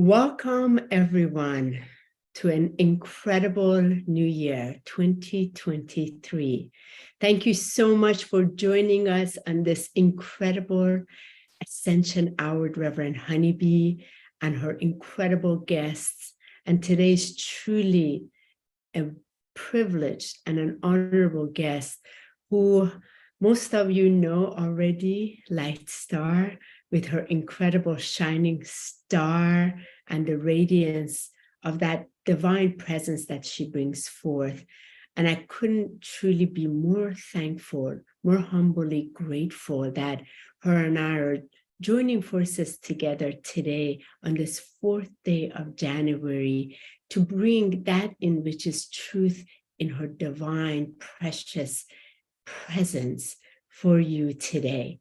Welcome, everyone, to an incredible new year, 2023. Thank you so much for joining us on this incredible Ascension hour with Reverend HONIB and her incredible guests. And today's truly a privileged and an honorable guest who most of you know already, Lightstar, with her incredible shining star and the radiance of that divine presence that she brings forth. And I couldn't truly be more thankful, more humbly grateful that her and I are joining forces together today on this 4th day of January to bring that in which is truth in her divine, precious presence for you today,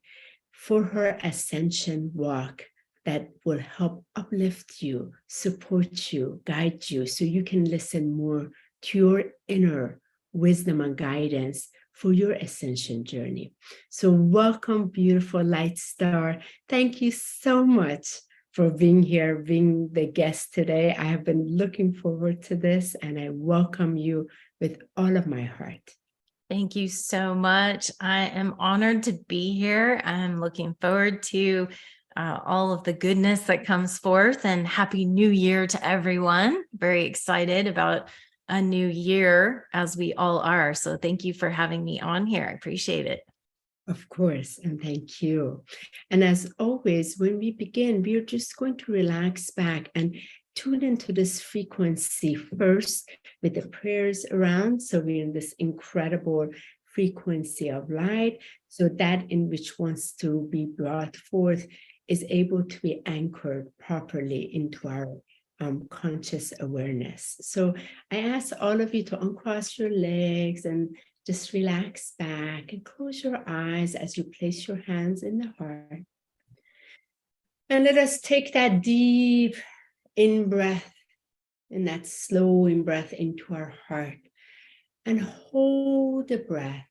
for her ascension walk that will help uplift you, support you, guide you, so you can listen more to your inner wisdom and guidance for your ascension journey. So welcome, beautiful Lightstar. Thank you so much for being here, being the guest today. I have been looking forward to this, and I welcome you with all of my heart. Thank you so much. I am honored to be here. I'm looking forward to all of the goodness that comes forth, and Happy New Year to everyone. Very excited about a new year, as we all are. So thank you for having me on here. I appreciate it. Of course, and thank you. And as always, when we begin, we are just going to relax back and tune into this frequency first with the prayers around. So we're in this incredible frequency of light. So that in which wants to be brought forth is able to be anchored properly into our conscious awareness. So I ask all of you to uncross your legs and just relax back and close your eyes as you place your hands in the heart. And let us take that deep in-breath and that slow in-breath into our heart and hold the breath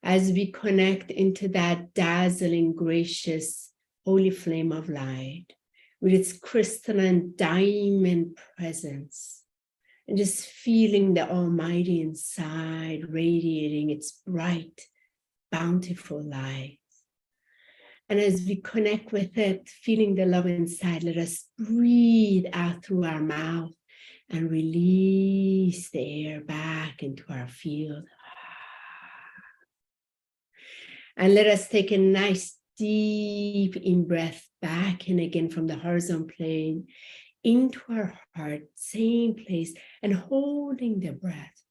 as we connect into that dazzling, gracious, holy flame of light with its crystalline diamond presence. And just feeling the Almighty inside, radiating its bright, bountiful light. And as we connect with it, feeling the love inside, let us breathe out through our mouth and release the air back into our field. And let us take a nice deep in-breath back in again from the horizontal plane into our heart, same place, and holding the breath.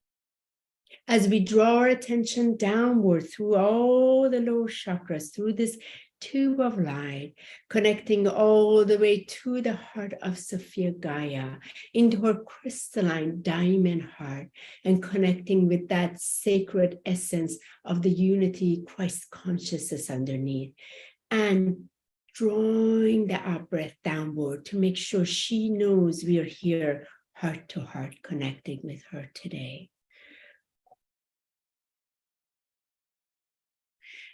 As we draw our attention downward through all the lower chakras, through this tube of light, connecting all the way to the heart of Sophia Gaia, into her crystalline diamond heart, and connecting with that sacred essence of the unity Christ consciousness underneath. And drawing the out-breath downward to make sure she knows we are here, heart to heart, connecting with her today.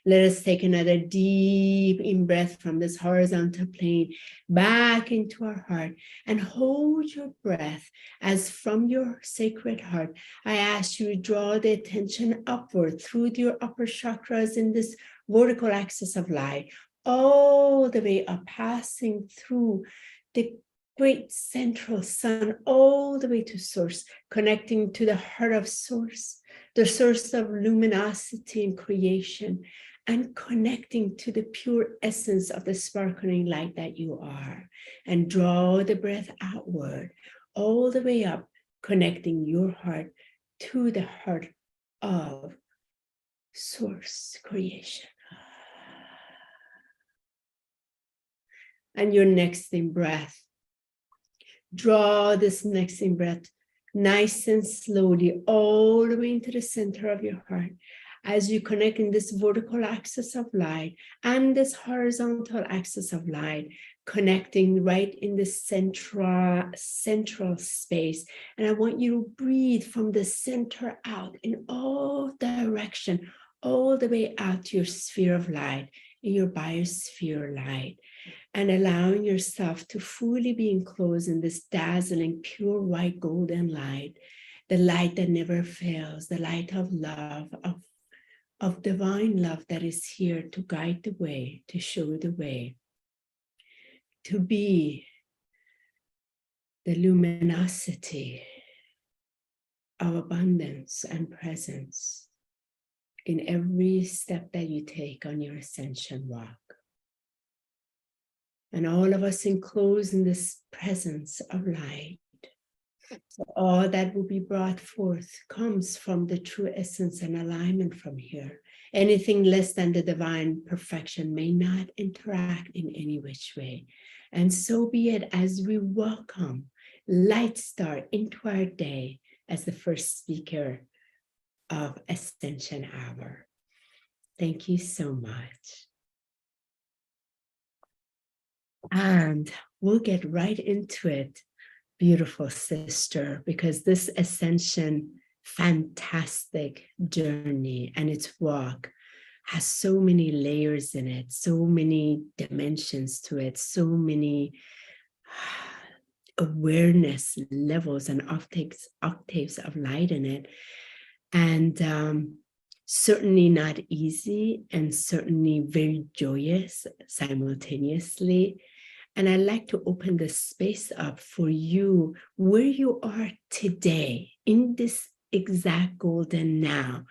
Let us take another deep in-breath from this horizontal plane back into our heart and hold your breath as from your sacred heart, I ask you to draw the attention upward through your upper chakras in this vertical axis of light, all the way up, passing through the great central sun, all the way to source, connecting to the heart of source, the source of luminosity and creation, and connecting to the pure essence of the sparkling light that you are. And draw the breath outward, all the way up, connecting your heart to the heart of source creation. And your next in-breath, draw this next in-breath nice and slowly all the way into the center of your heart as you connect in this vertical axis of light and this horizontal axis of light, connecting right in the central space. And I want you to breathe from the center out in all direction, all the way out to your sphere of light, in your biosphere light, and allowing yourself to fully be enclosed in this dazzling, pure white golden light, the light that never fails, the light of love, of divine love that is here to guide the way, to show the way, to be the luminosity of abundance and presence in every step that you take on your ascension walk. And all of us enclosed in this presence of light. So all that will be brought forth comes from the true essence and alignment from here. Anything less than the divine perfection may not interact in any which way. And so be it, as we welcome Lightstar into our day as the first speaker of Ascension Hour. Thank you so much. And we'll get right into it, beautiful sister, because this Ascension fantastic journey and its walk has so many layers in it, so many dimensions to it, so many awareness levels and octaves of light in it. And certainly not easy, and certainly very joyous simultaneously. And I'd like to open the space up for you where you are today in this exact golden now,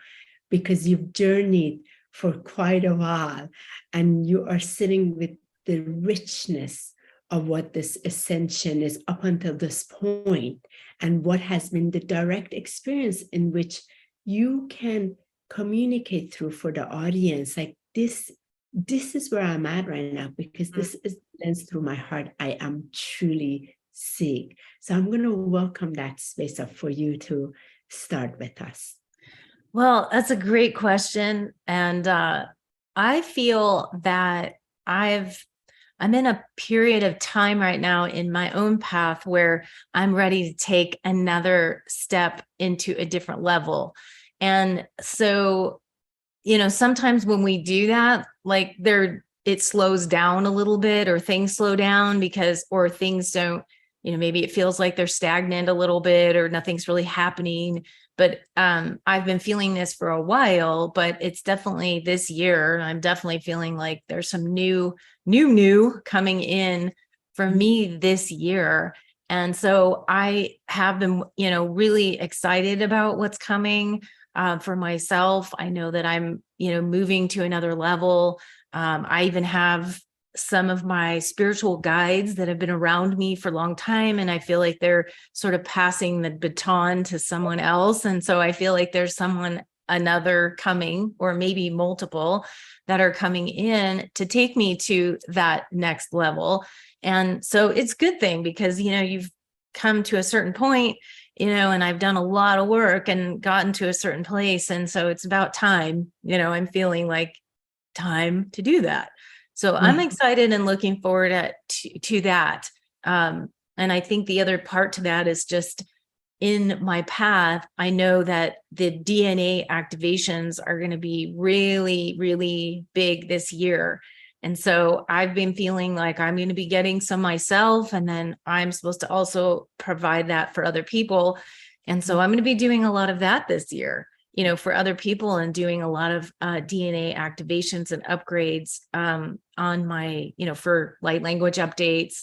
because you've journeyed for quite a while and you are sitting with the richness of what this ascension is up until this point, and what has been the direct experience in which you can communicate through for the audience. Like this is where I'm at right now, because this is the lens through my heart I am truly seeing. So I'm going to welcome that space up for you to start with us. Well, that's a great question. And I feel that I'm in a period of time right now in my own path where I'm ready to take another step into a different level. And so, sometimes when we do that, like it slows down a little bit, or things slow down or things don't, maybe it feels like they're stagnant a little bit, or nothing's really happening. But I've been feeling this for a while, but it's definitely this year. I'm definitely feeling like there's some new coming in for me this year. And so I have been, really excited about what's coming for myself. I know that I'm, moving to another level. I even have some of my spiritual guides that have been around me for a long time, and I feel like they're sort of passing the baton to someone else. And so I feel like there's another coming, or maybe multiple that are coming in to take me to that next level. And so it's a good thing, because, you've come to a certain point, and I've done a lot of work and gotten to a certain place. And so it's about time, I'm feeling like time to do that. So I'm excited and looking forward to that. And I think the other part to that is just in my path, I know that the DNA activations are going to be really, really big this year. And so I've been feeling like I'm going to be getting some myself, and then I'm supposed to also provide that for other people. And so I'm going to be doing a lot of that this year, for other people, and doing a lot of DNA activations and upgrades on my, for light language updates,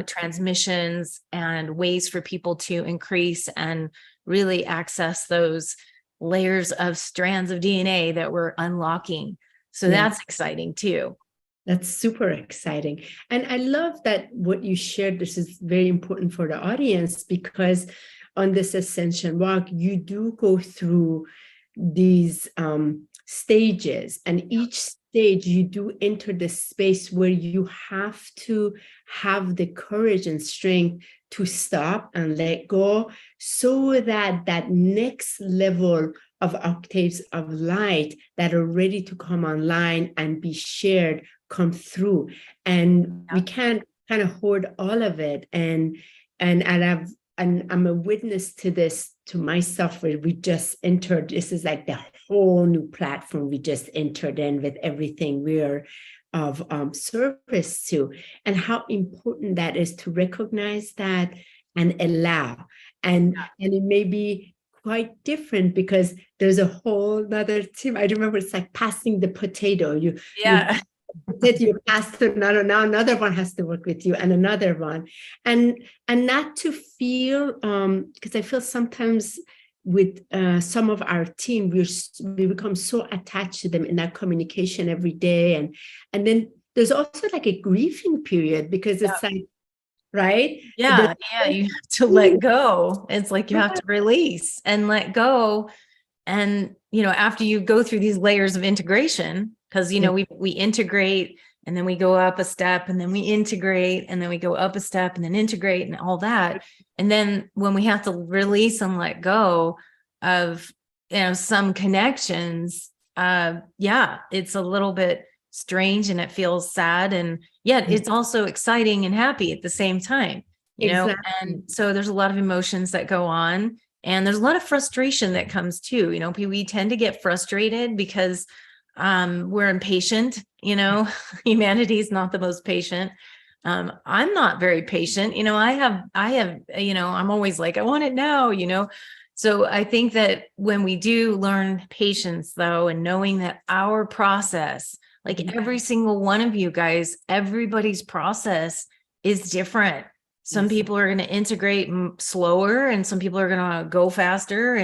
transmissions, and ways for people to increase and really access those layers of strands of DNA that we're unlocking. So that's exciting too. That's super exciting. And I love that what you shared, this is very important for the audience, because on this ascension walk, you do go through these stages, and each stage you do enter the space where you have to have the courage and strength to stop and let go, so that that next level of octaves of light that are ready to come online and be shared come through. And we can't kind of hoard all of it. And and I'm a witness to this to myself, where we just entered. This is like the whole new platform we just entered in with everything we're of service to, and how important that is to recognize that and allow. And it may be quite different because there's a whole other team. I remember it's like passing the potato. You pass to another, now another one has to work with you, and another one, and not to feel because I feel sometimes with some of our team, we become so attached to them in that communication every day, and then there's also like a grieving period, because it's like, right? You have to let go. It's like you have to release and let go. And, after you go through these layers of integration, because, we integrate, and then we go up a step, and then we integrate, and then we go up a step, and then integrate, and all that. And then when we have to release and let go of, some connections, it's a little bit strange, and it feels sad, and yet it's also exciting and happy at the same time, and so there's a lot of emotions that go on, and there's a lot of frustration that comes too. We tend to get frustrated because we're impatient. Humanity is not the most patient. I'm not very patient. I have, I'm always like, I want it now, So I think that when we do learn patience, though, and knowing that our process, like every single one of you guys, everybody's process is different. Some people are going to integrate slower, and some people are going to go faster.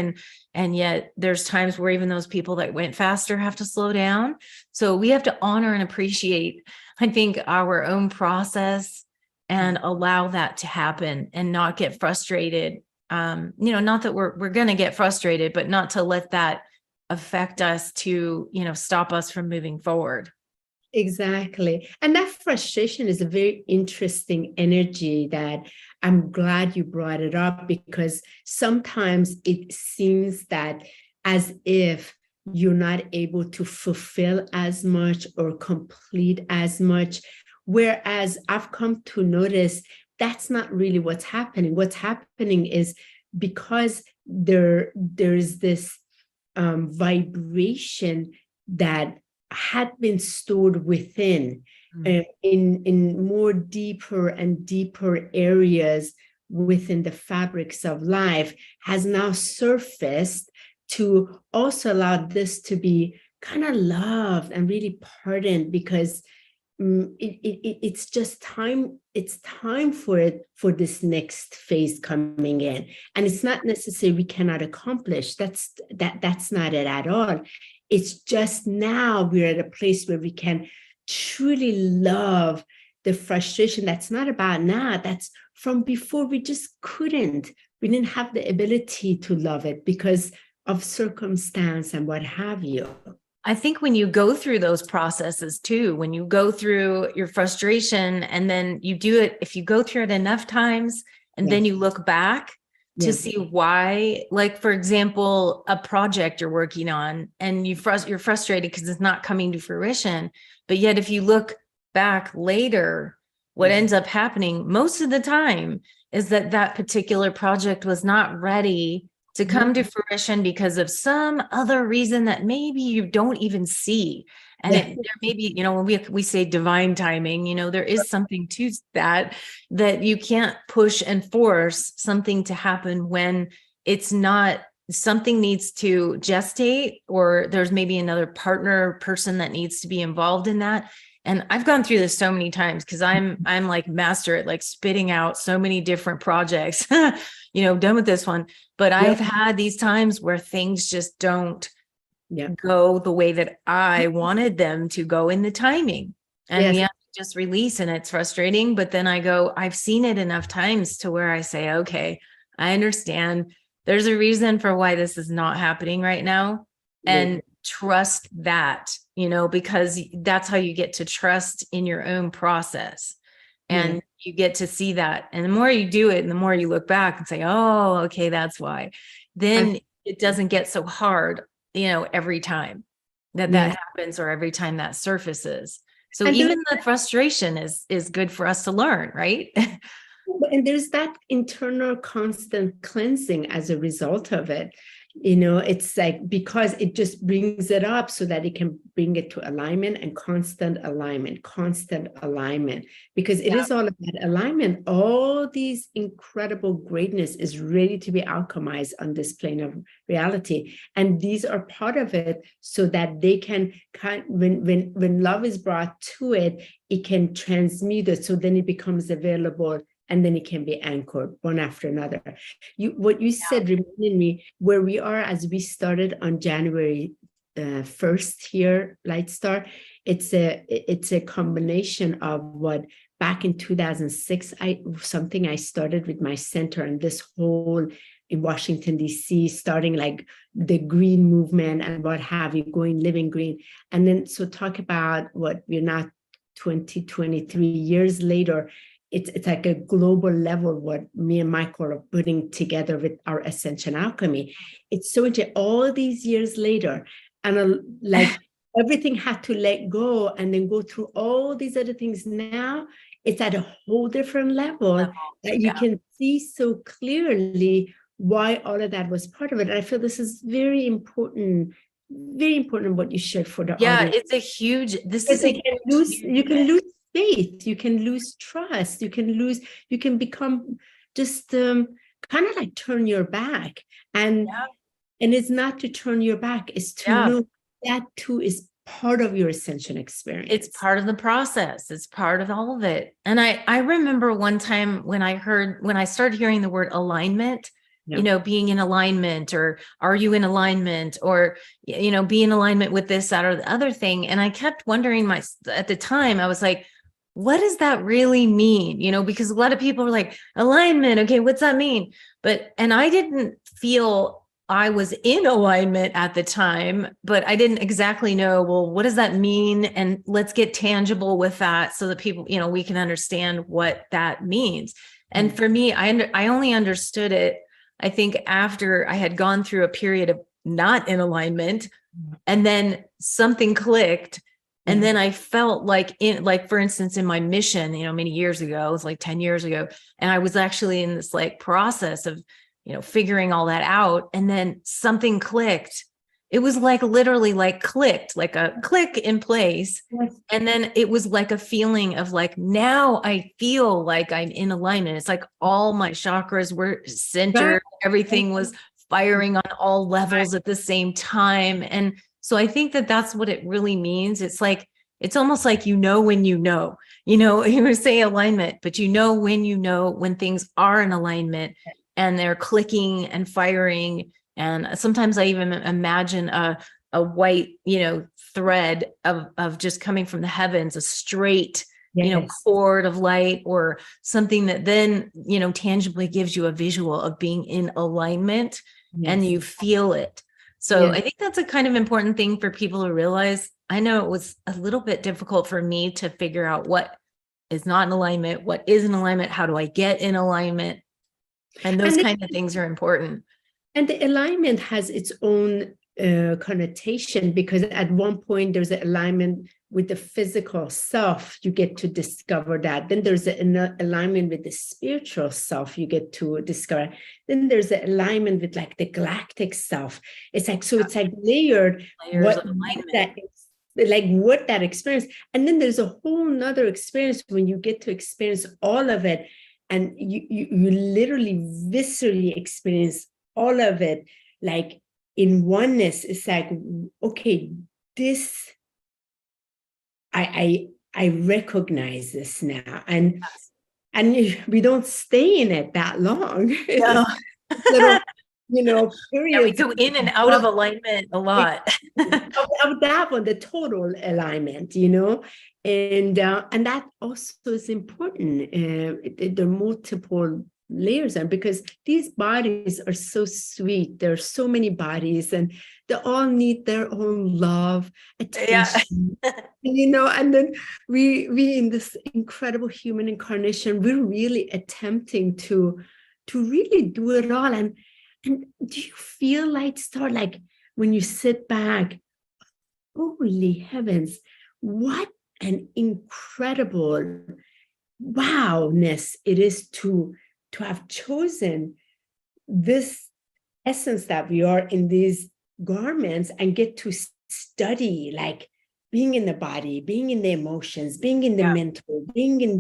And yet there's times where even those people that went faster have to slow down. So we have to honor and appreciate, I think, our own process, and allow that to happen, and not get frustrated. Not that we're going to get frustrated, but not to let that affect us to, stop us from moving forward. Exactly. And that frustration is a very interesting energy that I'm glad you brought it up, because sometimes it seems that as if you're not able to fulfill as much or complete as much, whereas I've come to notice that's not really what's happening. What's happening is because there's this vibration that had been stored within in more deeper and deeper areas within the fabrics of life, has now surfaced to also allow this to be kind of loved and really pardoned, because it's just time. It's time for this next phase coming in, and it's not necessarily we cannot accomplish. That's not it at all. It's just now we're at a place where we can truly love the frustration. That's not about now. That's from before. We just couldn't. We didn't have the ability to love it because of circumstance and what have you. I think when you go through those processes too, when you go through your frustration, and then you do it, if you go through it enough times, and then you look back to see why, like, for example, a project you're working on, and you're frustrated because it's not coming to fruition. But yet, if you look back later, what ends up happening most of the time is that particular project was not ready to come to fruition because of some other reason that maybe you don't even see. And there may be, when we say divine timing, there is something to that you can't push and force something to happen when it's not. Something needs to gestate, or there's maybe another person that needs to be involved in that. And I've gone through this so many times because I'm like master at like spitting out so many different projects, done with this one. But I've had these times where things just don't go the way that I wanted them to go in the timing. And we have to just release, and it's frustrating. But then I've seen it enough times to where I say, okay, I understand. There's a reason for why this is not happening right now. And trust that, because that's how you get to trust in your own process. And you get to see that. And the more you do it, and the more you look back and say, oh, okay, that's why. Then it doesn't get so hard, every time that happens, or every time that surfaces. So even the frustration is good for us to learn, right? and there's that internal constant cleansing as a result of it. It's like, because it just brings it up so that it can bring it to alignment and constant alignment, because it is all about alignment. All these incredible greatness is ready to be alchemized on this plane of reality. And these are part of it, so that they can, when love is brought to it, it can transmute it. So then it becomes available, and then it can be anchored one after another. What you said reminded me where we are as we started on January 1st here, Lightstar. It's a combination of what back in 2006, I started with my center, and this whole in Washington, D.C., starting like the green movement and what have you, living green. And then, so talk about what we're now 23 years later. It's like a global level, what me and Michael are putting together with our Ascension Alchemy. It's so interesting, all these years later, and like everything had to let go and then go through all these other things. Now it's at a whole different level that you can see so clearly why all of that was part of it. And I feel this is very important what you shared for the audience. It's a huge, you can lose faith, you can lose trust, you can become just kind of like turn your back. And it's not to turn your back, it's to know that too is part of your ascension experience. It's part of the process. It's part of all of it. And I remember one time when I started hearing the word alignment, being in alignment, or are you in alignment, or, be in alignment with this, that, or the other thing. And I kept wondering at the time, I was like, what does that really mean? Because a lot of people are like, alignment. Okay, what's that mean? And I didn't feel I was in alignment at the time, but I didn't exactly know, well, what does that mean? And let's get tangible with that so that people, we can understand what that means. And for me, I only understood it, I think, after I had gone through a period of not in alignment, and then something clicked. And then I felt like for instance, in my mission, many years ago, it was like 10 years ago. And I was actually in this like process of, figuring all that out. And then something clicked. It was like literally like clicked, like a click in place. Yes. And then it was like a feeling of like, now I feel like I'm in alignment. It's like all my chakras were centered. Everything was firing on all levels at the same time. And so I think that that's what it really means. It's like, it's almost like, when you say alignment, but when things are in alignment and they're clicking and firing. And sometimes I even imagine a white, thread of just coming from the heavens, a straight, cord of light, or something that then, tangibly gives you a visual of being in alignment, and you feel it. So I think that's a kind of important thing for people to realize. I know it was a little bit difficult for me to figure out what is not in alignment, what is in alignment, how do I get in alignment? And those kind of things are important. And the alignment has its own connotation, because at one point there's an alignment with the physical self, you get to discover that. Then there's an alignment with the spiritual self, you get to discover. Then there's an alignment with like the galactic self. It's like, so it's like layers of alignment. What that experience. And then there's a whole nother experience when you get to experience all of it, and you literally viscerally experience all of it, like in oneness. It's like, okay, this, I recognize this now, and we don't stay in it that long. No. Period. We go in and out of alignment a lot. of that one, the total alignment, and that also is important. There are multiple layers, and because these bodies are so sweet, there are so many bodies, and they all need their own love, attention, and then we in this incredible human incarnation, we're really attempting to really do it all. And do you feel, Lightstar, like when you sit back, holy heavens, what an incredible wowness it is to have chosen this essence that we are in these garments and get to study, like being in the body, being in the emotions, being in the mental, being in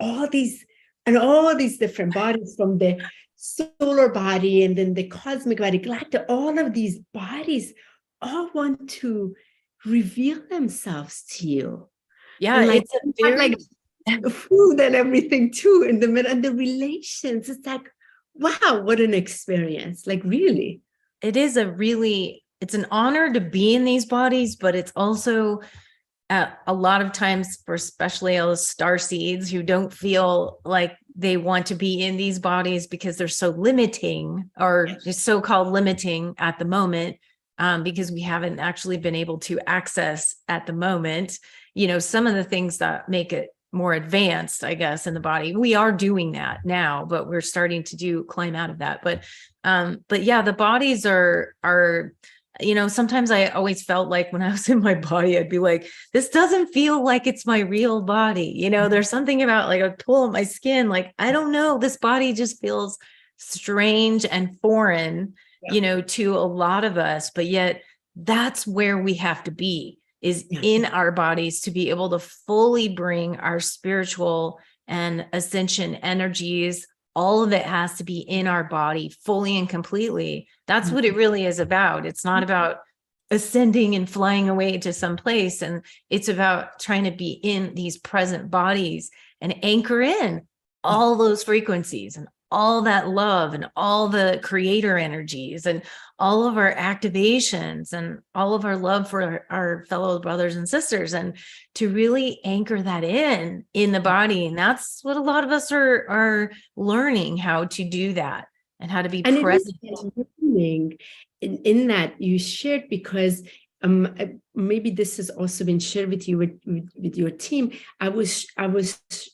all these different bodies, from the solar body and then the cosmic body, galactic, all of these bodies all want to reveal themselves to you. Yeah, and like, it's a very food and everything too in the middle, and the relations. It's like, wow, what an experience. Like, really. it's an honor to be in these bodies, but it's also a lot of times for especially all the star seeds who don't feel like they want to be in these bodies because they're so limiting, or just so-called limiting at the moment, because we haven't actually been able to access at the moment, some of the things that make it more advanced, I guess, in the body. We are doing that now, but we're starting to climb out of that. But yeah, the bodies are, sometimes I always felt like when I was in my body, I'd be like, this doesn't feel like it's my real body. There's something about like a pull on my skin. Like, I don't know, this body just feels strange and foreign, to a lot of us, but yet that's where we have to be, is in our bodies, to be able to fully bring our spiritual and ascension energies. All of it has to be in our body fully and completely. That's what it really is about. It's not about ascending and flying away to some place. And it's about trying to be in these present bodies and anchor in all those frequencies and all that love and all the creator energies and all of our activations and all of our love for our fellow brothers and sisters, and to really anchor that in the body. And that's what a lot of us are learning, how to do that and how to be present. Learning in that you shared, because maybe this has also been shared with you with your team. I was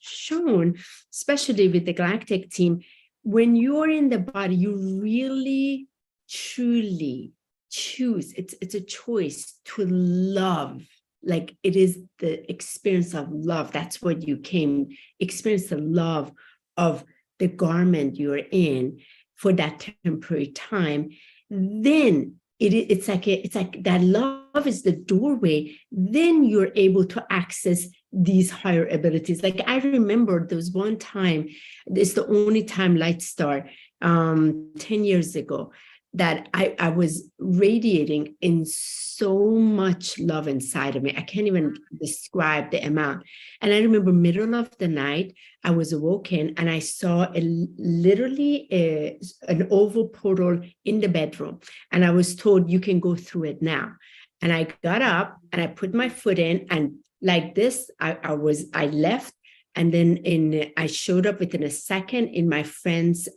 shown, especially with the galactic team, when you're in the body, you really truly choose. It's a choice to love. Like, it is the experience of love. That's what you came, experience the love of the garment you're in for that temporary time. Then it's like that love is the doorway. Then you're able to access these higher abilities. Like, I remember there was one time, it's the only time Lightstar, 10 years ago, that I was radiating in so much love inside of me. I can't even describe the amount. And I remember middle of the night, I was awoken and I saw literally an oval portal in the bedroom. And I was told, you can go through it now. And I got up and I put my foot in, and like this, I left. And then I showed up within a second in my friend's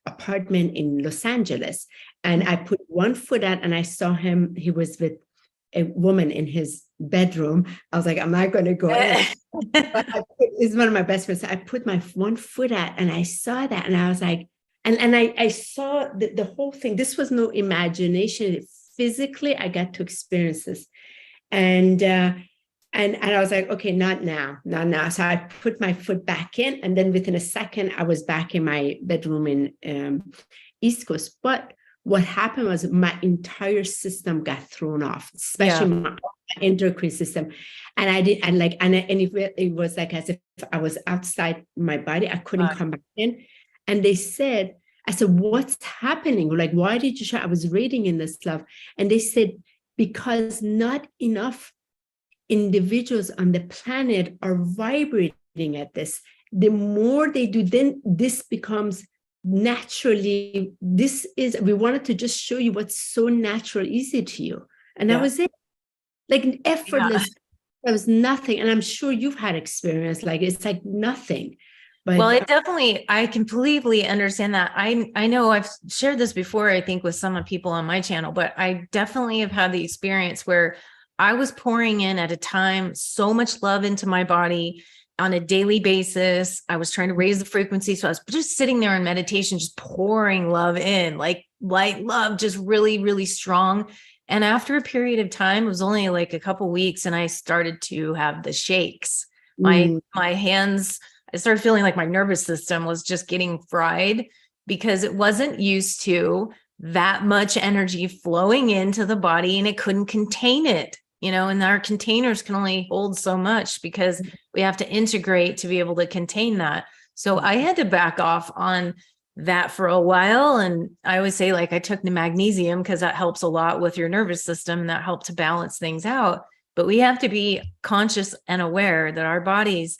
apartment in Los Angeles. And I put one foot out and I saw him. He was with a woman in his bedroom. I was like, I'm not going to go in. It's one of my best friends. So I put my one foot out and I saw that. And I was like, and I saw the whole thing. This was no imagination. Physically, I got to experience this. And I was like, okay, not now. So I put my foot back in, and then within a second, I was back in my bedroom in East Coast. But what happened was my entire system got thrown off, especially my endocrine system. And it was like as if I was outside my body. I couldn't come back in. And they said, I said, what's happening? Like, why did you show? I was reading in this love. And they said, because not enough individuals on the planet are vibrating at this. The more they do, then this becomes naturally, we wanted to just show you what's so natural, easy to you. And that was it. Like, effortless. There was nothing. And I'm sure you've had experience like it's like nothing. But well, I completely understand that. I know I've shared this before, I think, with some of people on my channel, but I definitely have had the experience where I was pouring in at a time so much love into my body on a daily basis. I was trying to raise the frequency. So I was just sitting there in meditation, just pouring love in, like light love, just really, really strong. And after a period of time, it was only like a couple of weeks, and I started to have the shakes. My hands I started feeling like my nervous system was just getting fried because it wasn't used to that much energy flowing into the body and it couldn't contain it, and our containers can only hold so much because we have to integrate to be able to contain that. So I had to back off on that for a while. And I always say, like, I took the magnesium because that helps a lot with your nervous system. That helped to balance things out. But we have to be conscious and aware that our bodies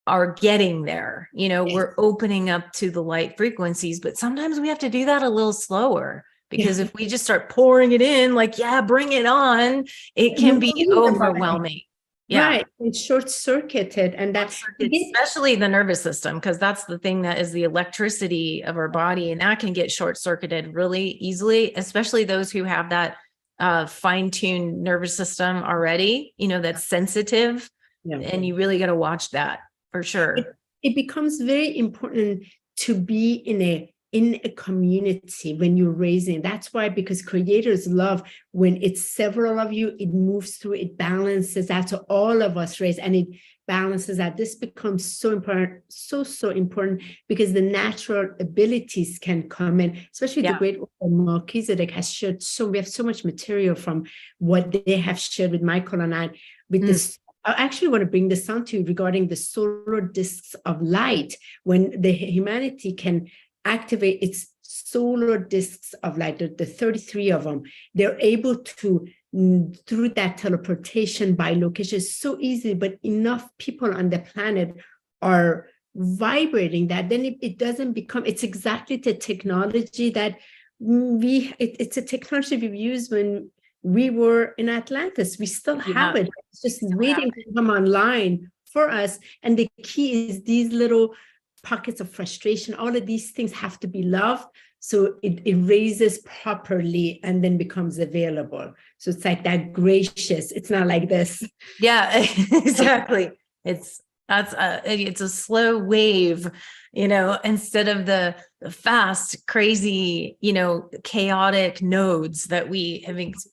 are getting there. We're opening up to the light frequencies, but sometimes we have to do that a little slower, because if we just start pouring it in, like, bring it on, it can be overwhelming. Yeah. Right. It's short-circuited, and that's especially the nervous system, because that's the thing that is the electricity of our body, and that can get short-circuited really easily, especially those who have that fine-tuned nervous system already, that's sensitive. And you really got to watch that for sure. It becomes very important to be in a community when you're raising. That's why, because creators love when it's several of you, it moves through, it balances out. So all of us raise, and it balances out. This becomes so important, so important, because the natural abilities can come in, especially the great Melchizedek has shared. So we have so much material from what they have shared with Michael and I with this. I actually want to bring this on to you regarding the solar discs of light. When the humanity can activate its solar discs of light, the 33 of them, they're able to, through that teleportation by location, so easy, but enough people on the planet are vibrating that, then it doesn't become, it's exactly the technology that it's a technology we've used when we were in Atlantis. We still have it. It's just waiting to come online for us. And the key is these little pockets of frustration. All of these things have to be loved, so it raises properly and then becomes available. So it's like that gracious. It's not like this. Yeah, exactly. It's a slow wave, instead of the fast, crazy, chaotic nodes that we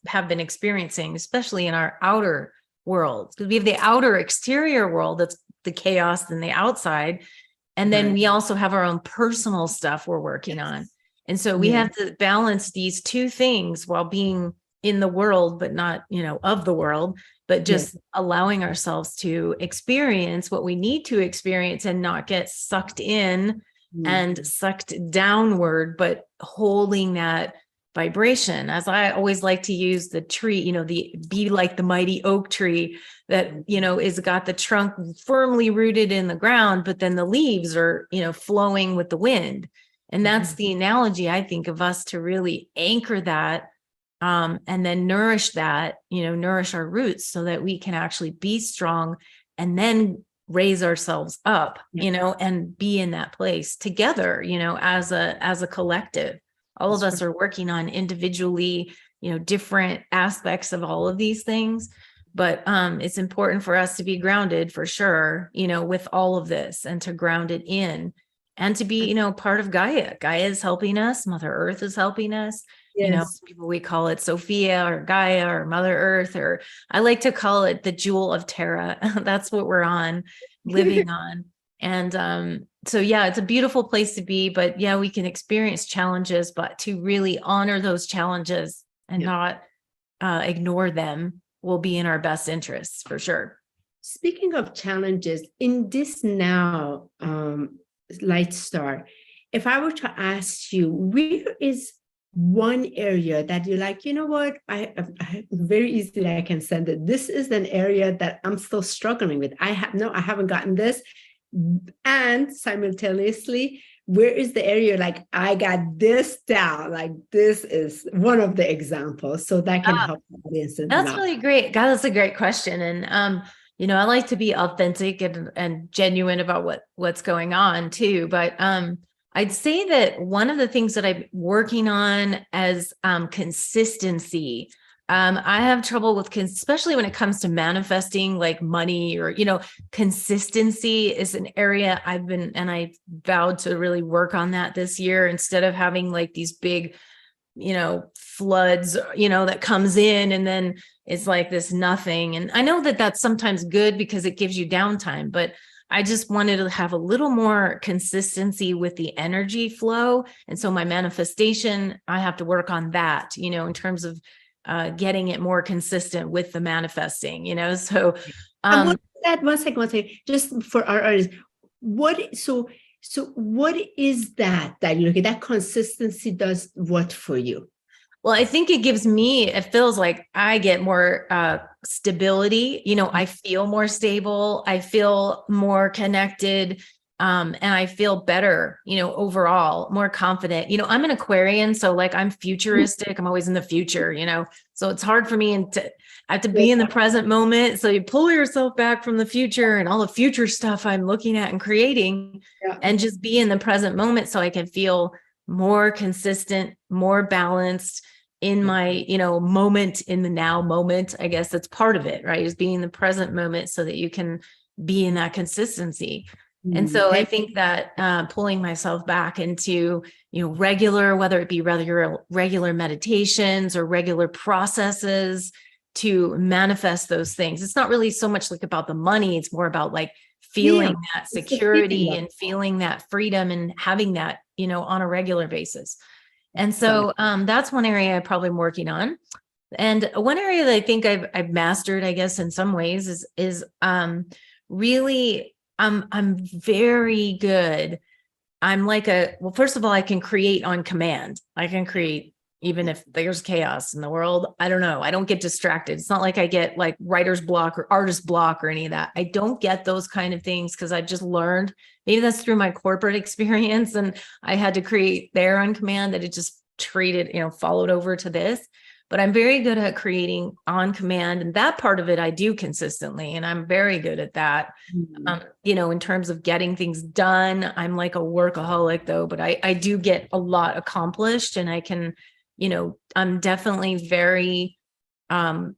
have been experiencing, especially in our outer world. Because we have the outer exterior world, that's the chaos and the outside. And then we also have our own personal stuff we're working on. And so we have to balance these two things while being in the world, but not, of the world, but just allowing ourselves to experience what we need to experience and not get sucked in and sucked downward, but holding that vibration. As I always like to use the tree, be like the mighty oak tree that, is got the trunk firmly rooted in the ground, but then the leaves are, flowing with the wind. And that's the analogy I think of us, to really anchor that, and then nourish that, nourish our roots so that we can actually be strong and then raise ourselves up, and be in that place together, as a collective. All of us are working on individually, different aspects of all of these things. But it's important for us to be grounded for sure, with all of this, and to ground it in, and to be, part of Gaia. Gaia is helping us. Mother Earth is helping us. People, we call it Sophia or Gaia or Mother Earth, or I like to call it the jewel of Terra. That's what we're on, living on. And so, it's a beautiful place to be, but we can experience challenges, but to really honor those challenges and not ignore them will be in our best interests for sure. Speaking of challenges, in this now, Lightstar, if I were to ask you, where is one area that you're like, what, I very easily I can send it. This is an area that I'm still struggling with. I haven't gotten this. And simultaneously, where is the area like I got this down? Like, this is one of the examples, so that can help the audience. That's really great. God, that's a great question. And I like to be authentic and genuine about what's going on too. But I'd say that one of the things that I'm working on as consistency. I have trouble with, especially when it comes to manifesting like money or, consistency is an area I vowed to really work on that this year, instead of having like these big, floods, that comes in and then it's like this nothing. And I know that that's sometimes good because it gives you downtime, but I just wanted to have a little more consistency with the energy flow. And so my manifestation, I have to work on that, in terms of getting it more consistent with the manifesting, so. And what is that? One second, just for our artists, so what is that you look at? That consistency does what for you? Well, I think it feels like I get more stability. I feel more stable. I feel more connected. And I feel better, overall, more confident. I'm an Aquarian, so like I'm futuristic. I'm always in the future, so it's hard for me I have to be in the present moment. So you pull yourself back from the future and all the future stuff I'm looking at and creating, and just be in the present moment so I can feel more consistent, more balanced in my, moment, in the now moment. I guess that's part of it, right? Is being in the present moment so that you can be in that consistency. And so I think that pulling myself back into, regular, whether it be regular meditations or regular processes to manifest those things. It's not really so much like about the money. It's more about like feeling that security and feeling that freedom and having that, on a regular basis. And so that's one area I'm probably working on. And one area that I think I've mastered, I guess, in some ways is really, I'm very good. I'm like first of all, I can create on command. I can create even if there's chaos in the world. I don't know. I don't get distracted. It's not like I get like writer's block or artist block or any of that. I don't get those kind of things because I've just learned, maybe that's through my corporate experience, and I had to create there on command, that it just followed over to this. But I'm very good at creating on command, and that part of it I do consistently, and I'm very good at that. In terms of getting things done, I'm like a workaholic though, but I do get a lot accomplished, and I can, I'm definitely very, I'm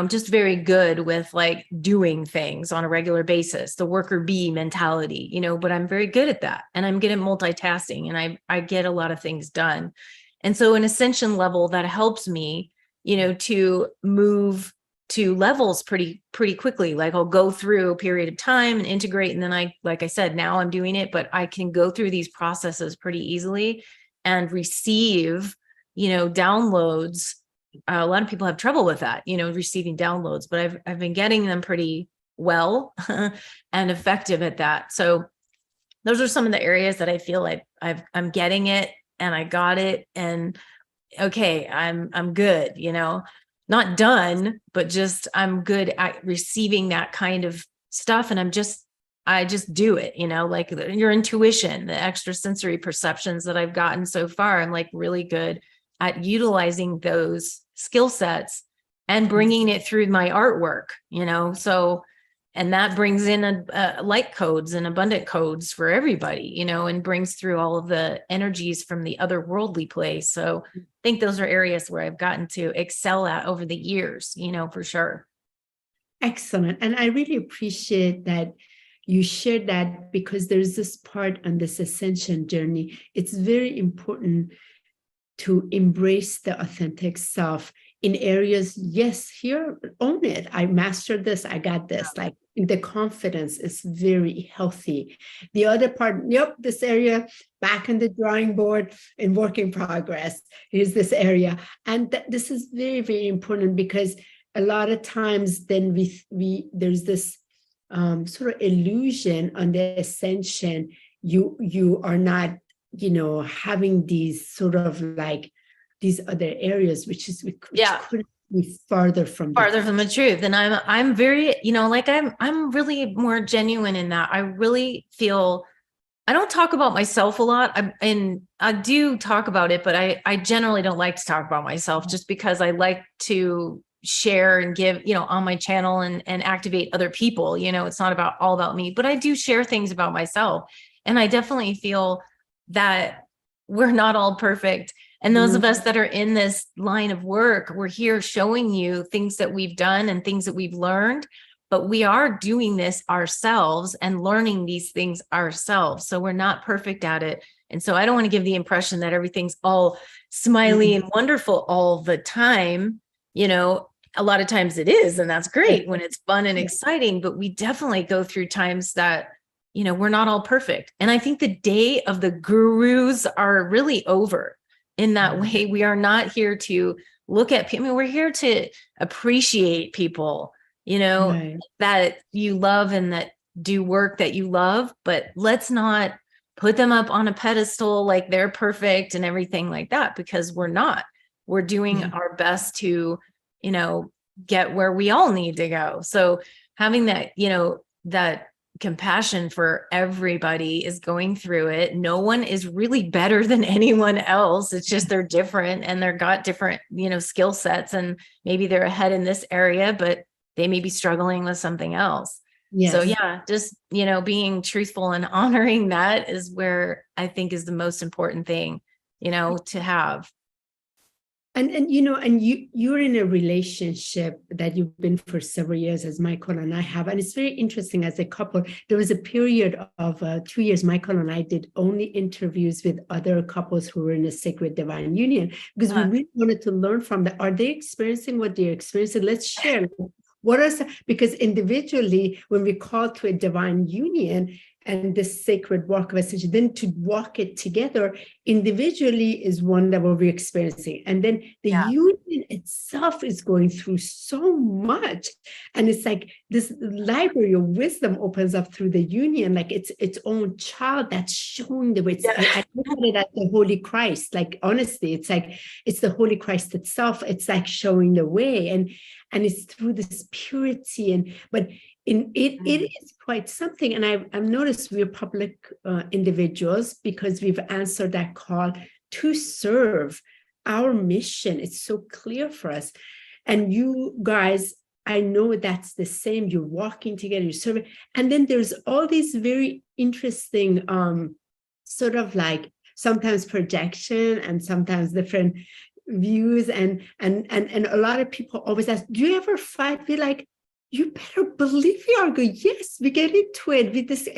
just very good with like doing things on a regular basis, the worker bee mentality, but I'm very good at that, and I'm good at multitasking, and I get a lot of things done. And so an ascension level that helps me, to move to levels pretty quickly. Like I'll go through a period of time and integrate. And then like I said, now I'm doing it, but I can go through these processes pretty easily and receive, downloads. A lot of people have trouble with that, receiving downloads, but I've been getting them pretty well and effective at that. So those are some of the areas that I feel like I'm getting it. And I got it, and okay, I'm good, not done, but just I'm good at receiving that kind of stuff. And I just do it, like your intuition, the extrasensory perceptions that I've gotten so far. I'm like really good at utilizing those skill sets and bringing it through my artwork, so. And that brings in light codes and abundant codes for everybody, and brings through all of the energies from the otherworldly place. So I think those are areas where I've gotten to excel at over the years, for sure. Excellent. And I really appreciate that you shared that, because there's this part on this ascension journey. It's very important to embrace the authentic self in areas. Yes, here, own it. I mastered this. I got this. Like the confidence is very healthy. The other part, this area back on the drawing board, in work in progress. Here's this area. And this is very, very important, because a lot of times then there's this sort of illusion on the ascension. You are not, having these sort of like these other areas, which couldn't be farther from the truth. And I'm very, I'm really more genuine in that. I really feel, I don't talk about myself a lot, and I do talk about it, but I generally don't like to talk about myself, just because I like to share and give, on my channel and activate other people. It's not all about me, but I do share things about myself. And I definitely feel that we're not all perfect. And those of us that are in this line of work, we're here showing you things that we've done and things that we've learned, but we are doing this ourselves and learning these things ourselves. So we're not perfect at it. And so I don't want to give the impression that everything's all smiley and wonderful all the time. A lot of times it is, and that's great when it's fun and exciting, but we definitely go through times that we're not all perfect. And I think the day of the gurus are really over in that way. We are not here to look at people. I mean, we're here to appreciate people, Right. that you love and that do work that you love, but let's not put them up on a pedestal like they're perfect and everything like that, because we're not. We're doing Yeah. our best to, get where we all need to go. So having that, that compassion for everybody is going through it. No one is really better than anyone else. It's just they're different and they're got different, skill sets, and maybe they're ahead in this area, but they may be struggling with something else. So Yes. yeah, just, being truthful and honoring that is where I think is the most important thing, to have. And you're in a relationship that you've been for several years, as Michael and I have, and it's very interesting. As a couple, there was a period of 2 years Michael and I did only interviews with other couples who were in a sacred divine union, because we really wanted to learn from them. Are they experiencing what they're experiencing? Let's share. What are some, because individually, when we call to a divine union and this sacred walk of ascension, then to walk it together individually is one that we're experiencing. And then the union itself is going through so much. And it's like this library of wisdom opens up through the union, like it's its own child that's showing the way. I look at it as the Holy Christ. Like, honestly, it's like, it's the Holy Christ itself. It's like showing the way. And it's through this purity. But it is quite something. And I've noticed we're public individuals because we've answered that call to serve. Our mission, it's so clear for us. And you guys, I know that's the same. You're walking together, you're serving. And then there's all these very interesting sort of like sometimes projection and sometimes different views. And a lot of people always ask, do you ever fight? We're like, you better believe we are good. Yes, we get into it with this.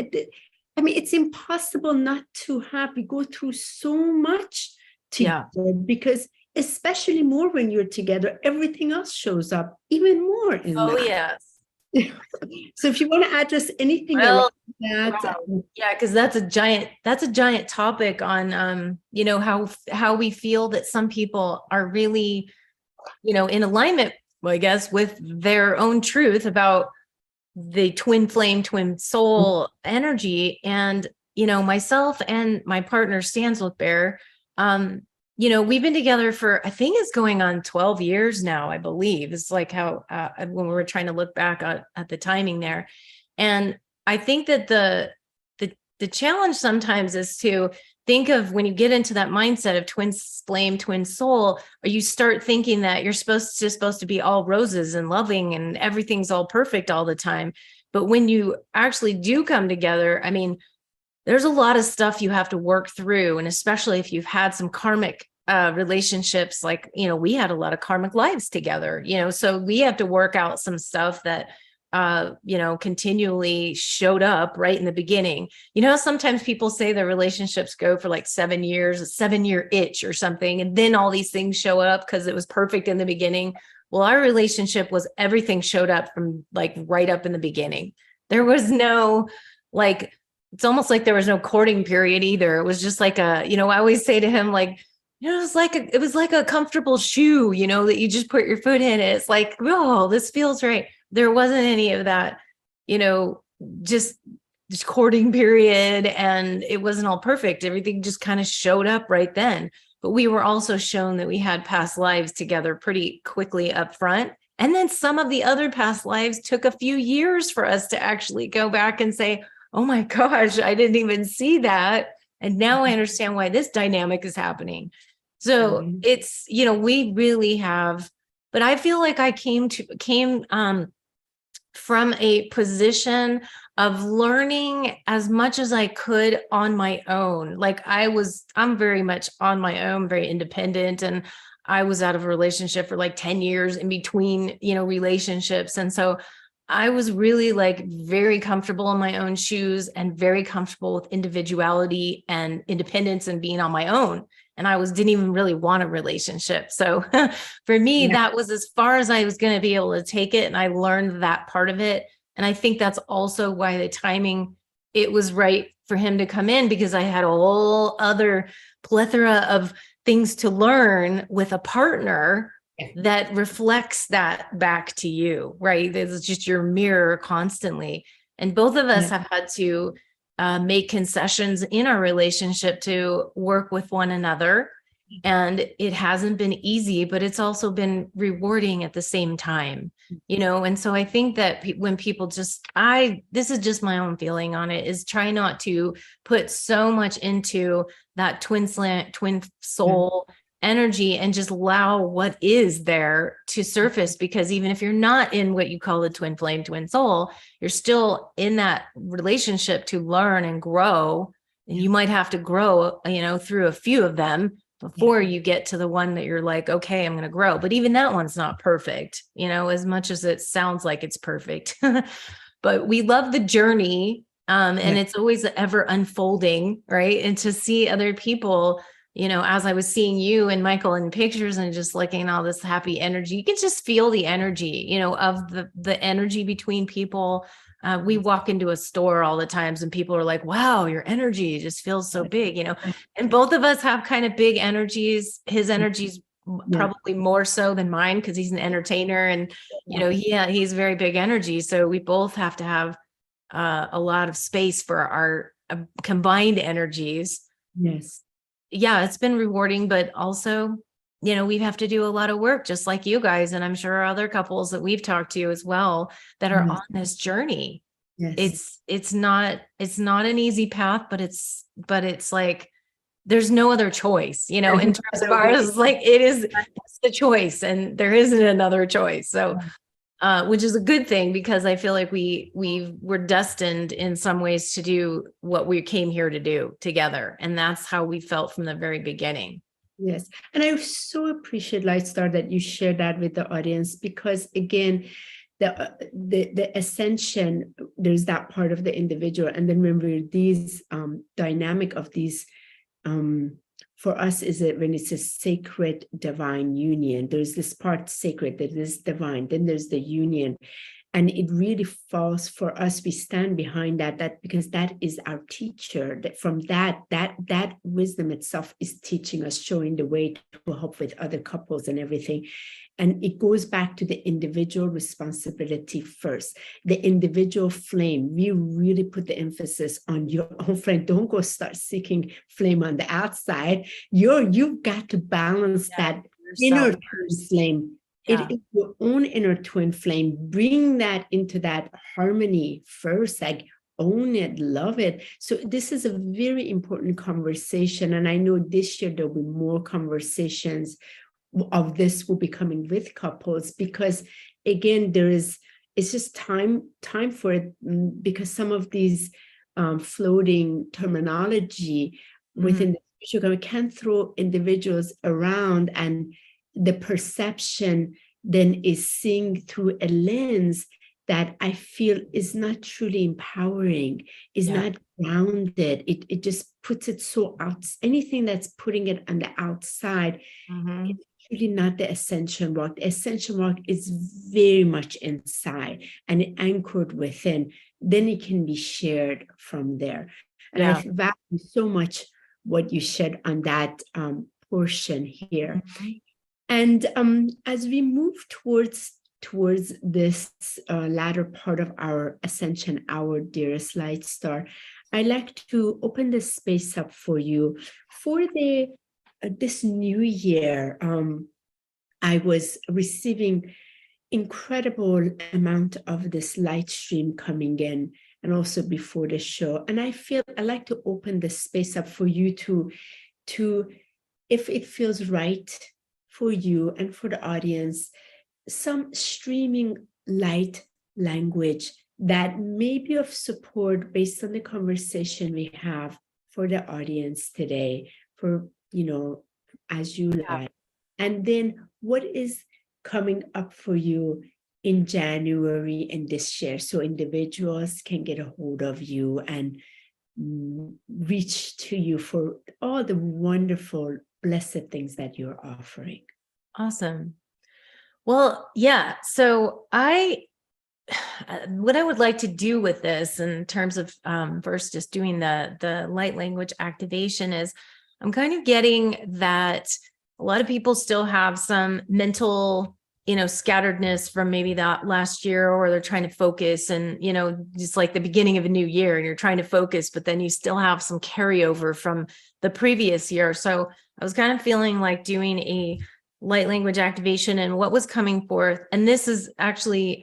I mean, it's impossible not to have. We go through so much together because, especially more when you're together, everything else shows up even more in that. Yes. So if you want to address anything around that. Yeah, because that's a giant topic on how we feel that some people are really, in alignment, I guess, with their own truth about the twin flame, twin soul energy. And, myself and my partner, Stanswick Bear, we've been together for, I think it's going on 12 years now, I believe. It's like how, when we were trying to look back at the timing there. And I think that the challenge sometimes is to think of, when you get into that mindset of twin flame, twin soul, or you start thinking that you're supposed to be all roses and loving and everything's all perfect all the time. But when you actually do come together, I mean, there's a lot of stuff you have to work through. And especially if you've had some karmic relationships, like, we had a lot of karmic lives together, so we have to work out some stuff that continually showed up right in the beginning. Sometimes people say their relationships go for like 7 years, a 7-year itch or something. And then all these things show up because it was perfect in the beginning. Well, our relationship was, everything showed up from like right up in the beginning. There was no, like, it's almost like there was no courting period either. It was just like I always say to him, like, it was like a comfortable shoe, that you just put your foot in it. It's like, oh, this feels right. There wasn't any of that, just courting period, and it wasn't all perfect. Everything just kind of showed up right then. But we were also shown that we had past lives together pretty quickly up front. And then some of the other past lives took a few years for us to actually go back and say, oh my gosh, I didn't even see that. And now I understand why this dynamic is happening. So it's, we really have, but I feel like I came from a position of learning as much as I could on my own. Like I'm very much on my own, very independent. And I was out of a relationship for like 10 years in between, relationships. And so I was really like very comfortable in my own shoes and very comfortable with individuality and independence and being on my own. And I didn't even really want a relationship. So for me, that was as far as I was going to be able to take it. And I learned that part of it. And I think that's also why the timing it was right for him to come in, because I had a whole other plethora of things to learn with a partner that reflects that back to you, right? It's just your mirror constantly. And both of us have had to make concessions in our relationship to work with one another. And it hasn't been easy, but it's also been rewarding at the same time, And so I think that when people this is just my own feeling on it, is try not to put so much into that twin soul energy and just allow what is there to surface. Because even if you're not in what you call the twin flame, twin soul, you're still in that relationship to learn and grow. And you might have to grow, through a few of them before you get to the one that you're like, okay, I'm going to grow. But even that one's not perfect, as much as it sounds like it's perfect. But we love the journey. And it's always ever unfolding, right? And to see other people, as I was seeing you and Michael in pictures and just looking at all this happy energy, you can just feel the energy, of the energy between people. We walk into a store all the times and people are like, wow, your energy just feels so big, and both of us have kind of big energies. His energy's probably more so than mine because he's an entertainer and, he's very big energy. So we both have to have a lot of space for our combined energies. Yes. Yeah, it's been rewarding, but also, we have to do a lot of work, just like you guys. And I'm sure other couples that we've talked to as well that are on this journey. Yes. It's not an easy path, but it's like, there's no other choice, in terms of ours, like it's the choice and there isn't another choice. So, which is a good thing, because I feel like we were destined in some ways to do what we came here to do together. And that's how we felt from the very beginning. Yes. And I so appreciate, Lightstar, that you share that with the audience, because again, the ascension, there's that part of the individual. And then remember these dynamic of these, for us, is it when it's a sacred divine union, there's this part sacred, that is divine, then there's the union. And it really falls for us. We stand behind that because that is our teacher. That from that wisdom itself is teaching us, showing the way to help with other couples and everything. And it goes back to the individual responsibility first, the individual flame. We really put the emphasis on your own flame. Don't go start seeking flame on the outside. You've got to balance that inner flame. It is your own inner twin flame. Bring that into that harmony first, like own it, love it. So this is a very important conversation. And I know this year there'll be more conversations of this will be coming with couples, because again, it's just time for it, because some of these floating terminology within the spiritual community can throw individuals around, and the perception then is seeing through a lens that I feel is not truly empowering, is not grounded. It just puts it so out. Anything that's putting it on the outside, it's really not the ascension work. The ascension work is very much inside and anchored within. Then it can be shared from there. And I value so much what you shared on that portion here. And as we move towards this latter part of our ascension hour, dearest Lightstar, I'd like to open the space up for you for this new year. I was receiving incredible amount of this light stream coming in, and also before the show. And I feel I like to open the space up for you to, if it feels right for you and for the audience, some streaming light language that may be of support based on the conversation we have for the audience today, for, as you like. And then what is coming up for you in January in this year, so individuals can get a hold of you and reach to you for all the wonderful, blessed things that you're offering. Awesome. Well, yeah. So I what I would like to do with this in terms of first just doing the light language activation is I'm kind of getting that a lot of people still have some mental, scatteredness from maybe that last year, or they're trying to focus and, just like the beginning of a new year and you're trying to focus, but then you still have some carryover from the previous year. So I was kind of feeling like doing a light language activation and what was coming forth. And this is actually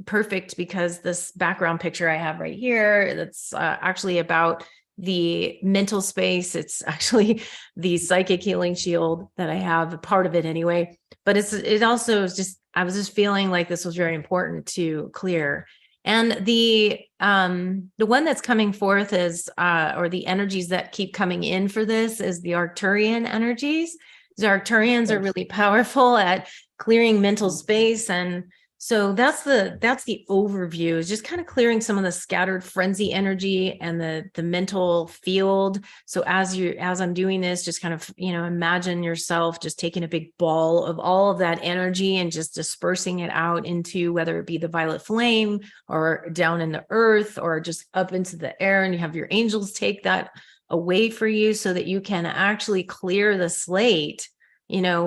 perfect because this background picture I have right here, that's actually about the mental space. It's actually the psychic healing shield that I have, a part of it anyway. But it also is just, I was just feeling like this was very important to clear. And the one that's coming forth is, or the energies that keep coming in for this is the Arcturian energies. The Arcturians are really powerful at clearing mental space. And so that's the overview, is just kind of clearing some of the scattered frenzy energy and the mental field. So as I'm doing this, just kind of, imagine yourself just taking a big ball of all of that energy and just dispersing it out into, whether it be the violet flame or down in the earth or just up into the air, and you have your angels take that away for you so that you can actually clear the slate,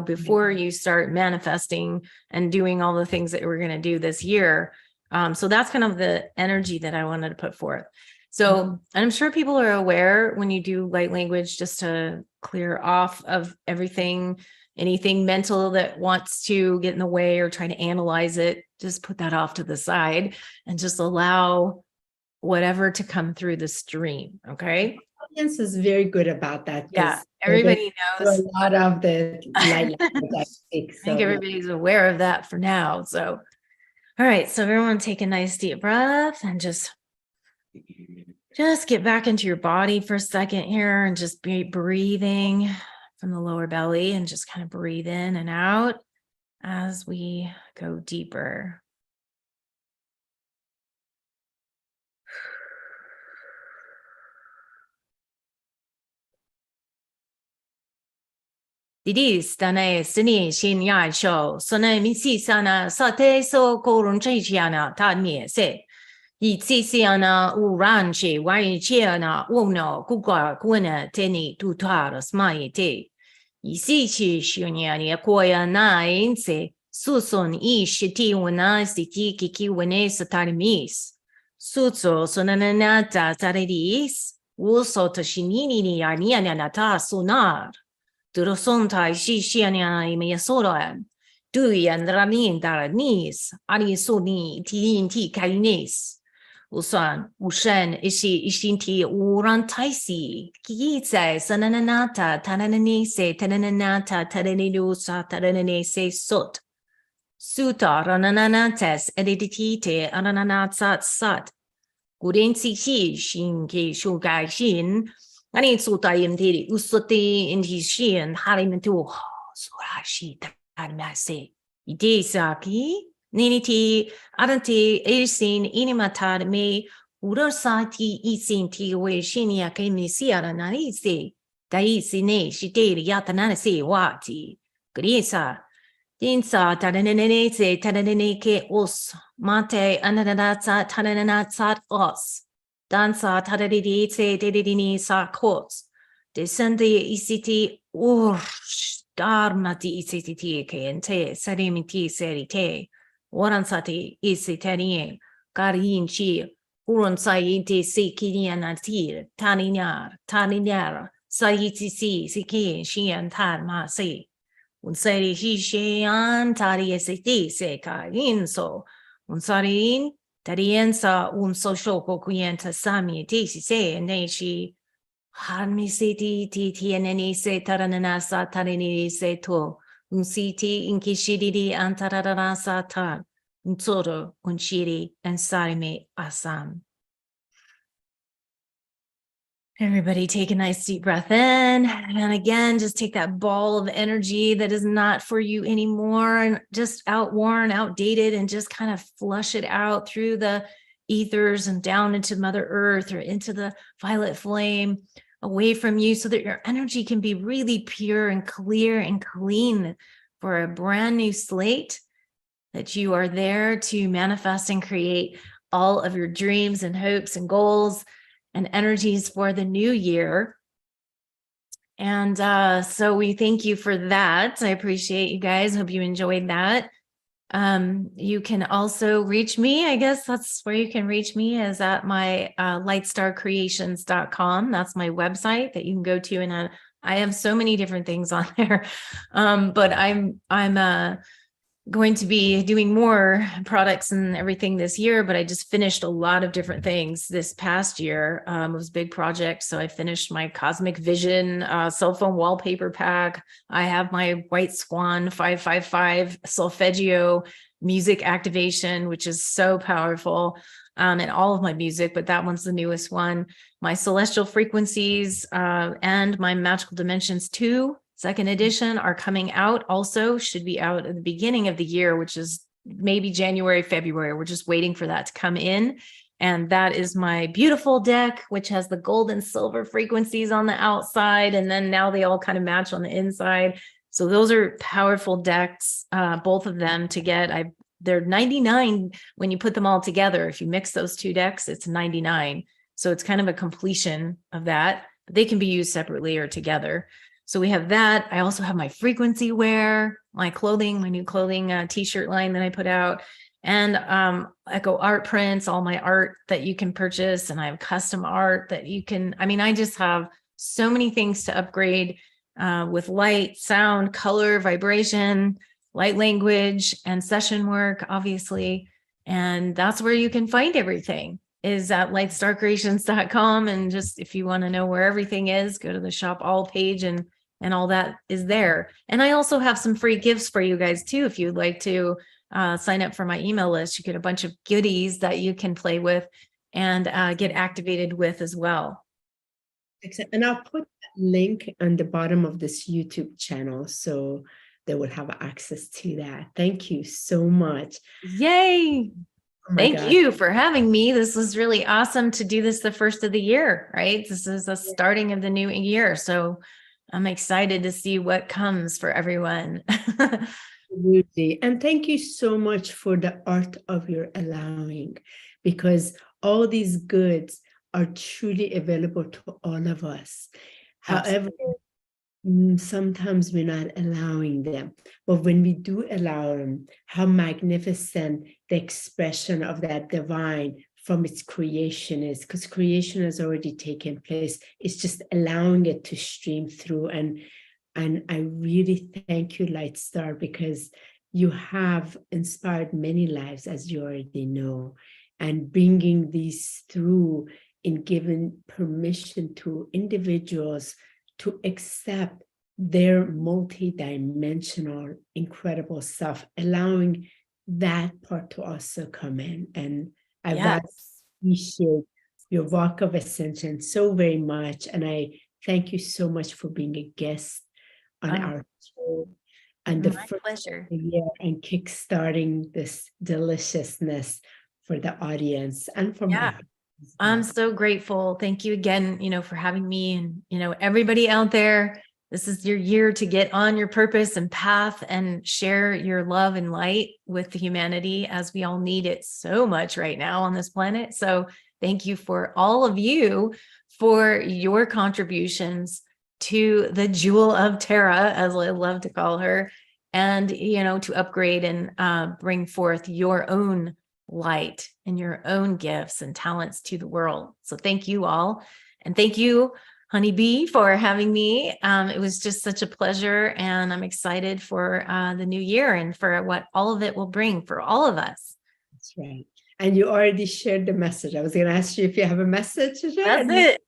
before you start manifesting and doing all the things that we're going to do this year. So that's kind of the energy that I wanted to put forth. So I'm sure people are aware when you do light language, just to clear off of everything, anything mental that wants to get in the way or try to analyze it, just put that off to the side and just allow whatever to come through the stream. Okay. Audience is very good about that. Yeah, everybody knows a lot of the light language I speak. I think everybody's aware of that for now. So, all right. So everyone take a nice deep breath and just get back into your body for a second here and just be breathing from the lower belly and just kind of breathe in and out as we go deeper. Didis dane sini shin ya show sona misi sana sate so korun chiana ta nie se yi tsisiana uranche wai chiana uno kuga kuna teni tutaras mai te yi si chi shunya ni koya nine se suson I shiti wana siti kiki wane satarimis sutso sonanata taridis uso tashinini ni arniana nata sonar Durosontai Shishiania Mesoran, Duyan Ramin Daranis, Arisoni Tinti Karines, Usan, Ushan, Ishi Ishinti Urantaisi, Kitse, Sananata, Tananese, Tananata, Tananidusa, Tananese Sut, Suta, Rananates, Editite, Ananatsat Sat, Gudensi Shin, Shugai Shin, Ani sutayim diri usuti inti shin harimentu surashi tarmase idesaki niniti adanti irsin inimatar me urosati isinti we shinia kemisiara narise daisine shiteri yatanase wati grisa dinsa tadanenese tadaneneke us mate ananatsa tadananatsat os Dansa tadadidi se dedidini sa kos. Descendi isiti darmati isiti ke ente serimiti serite. Waransati isitanie. Garin chi. Uronsayinti si kinianatir. Taninyar. Sayiti si siki shian tar ma si. Unseri hishian tari esiti se ka inso. Unsarin. Tariensa social clienta sami tisi se neshi harmi siti tieneni se taranasa tarini se to unsiti inkishidi antararasa tar unsoro unshiri and sarime asam. Everybody take a nice deep breath in. And again, just take that ball of energy that is not for you anymore and just outworn, outdated, and just kind of flush it out through the ethers and down into Mother Earth or into the violet flame away from you so that your energy can be really pure and clear and clean for a brand new slate that you are there to manifest and create all of your dreams and hopes and goals and energies for the new year. And so we thank you for that. I appreciate you guys. Hope you enjoyed that. You can also reach me. I guess that's where you can reach me, is at my lightstarcreations.com. That's my website that you can go to. And I have so many different things on there. But I'm going to be doing more products and everything this year, but I just finished a lot of different things this past year. It was a big project. So I finished my Cosmic Vision cell phone wallpaper pack. I have my White Swan 555 solfeggio music activation, which is so powerful, and all of my music, but that one's the newest one. My Celestial Frequencies and my Magical Dimensions 2 second edition are coming out, also should be out at the beginning of the year, which is maybe January, February. We're just waiting for that to come in. And that is my beautiful deck, which has the gold and silver frequencies on the outside. And then now they all kind of match on the inside. So those are powerful decks, both of them to get. They're 99 when you put them all together. If you mix those two decks, it's 99. So it's kind of a completion of that, but they can be used separately or together. So we have that. I also have my frequency wear, my clothing, my new clothing t-shirt line that I put out, and Echo art prints, all my art that you can purchase. And I have custom art that you can, I just have so many things to upgrade with light, sound, color, vibration, light language, and session work, obviously. And that's where you can find everything, is at lightstarcreations.com. And just, if you want to know where everything is, go to the shop all page, and all that is there. And I also have some free gifts for you guys too. If you'd like to sign up for my email list, you get a bunch of goodies that you can play with and get activated with as well. And I'll put that link on the bottom of this YouTube channel, so they will have access to that. Thank you so much. Yay. Oh Thank you for having me. This was really awesome to do this the first of the year, right? This is the starting of the new year. So I'm excited to see what comes for everyone. Absolutely. And thank you so much for the art of your allowing, because all these goods are truly available to all of us. However, sometimes we're not allowing them, but when we do allow them, how magnificent the expression of that divine from its creation is, because creation has already taken place. It's just allowing it to stream through. And I really thank you, Lightstar, because you have inspired many lives, as you already know, and bringing these through in giving permission to individuals to accept their multi-dimensional, incredible self, allowing that part to also come in. And I appreciate your walk of ascension so very much. And I thank you so much for being a guest on our show, and the first of the year, and kickstarting this deliciousness for the audience and for my. I'm so grateful. Thank you again, for having me, and, everybody out there. This is your year to get on your purpose and path and share your love and light with humanity, as we all need it so much right now on this planet. So thank you for all of you for your contributions to the Jewel of Terra, as I love to call her, and, to upgrade and bring forth your own light and your own gifts and talents to the world. So thank you all. And thank you, HONIB, for having me. It was just such a pleasure, and I'm excited for the new year and for what all of it will bring for all of us. That's right. And you already shared the message. I was going to ask you if you have a message to share. That's it.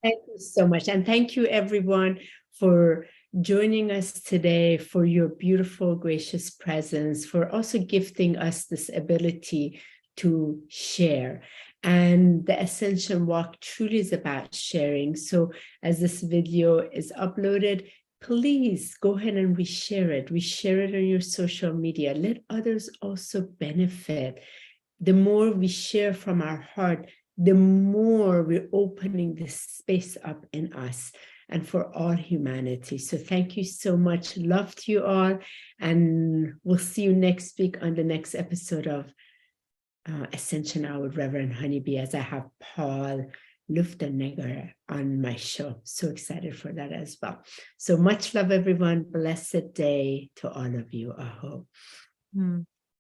Thank you so much. And thank you, everyone, for joining us today, for your beautiful, gracious presence, for also gifting us this ability to share. And the Ascension Walk truly is about sharing. So as this video is uploaded, please go ahead and reshare it. Reshare it on your social media. Let others also benefit. The more we share from our heart, the more we're opening this space up in us. and for all humanity. So thank you so much. Love to you all. And we'll see you next week on the next episode of Ascension Hour with Reverend Honeybee, as I have Paul Luftenegger on my show. So excited for that as well. So much love, everyone. Blessed day to all of you. Aho.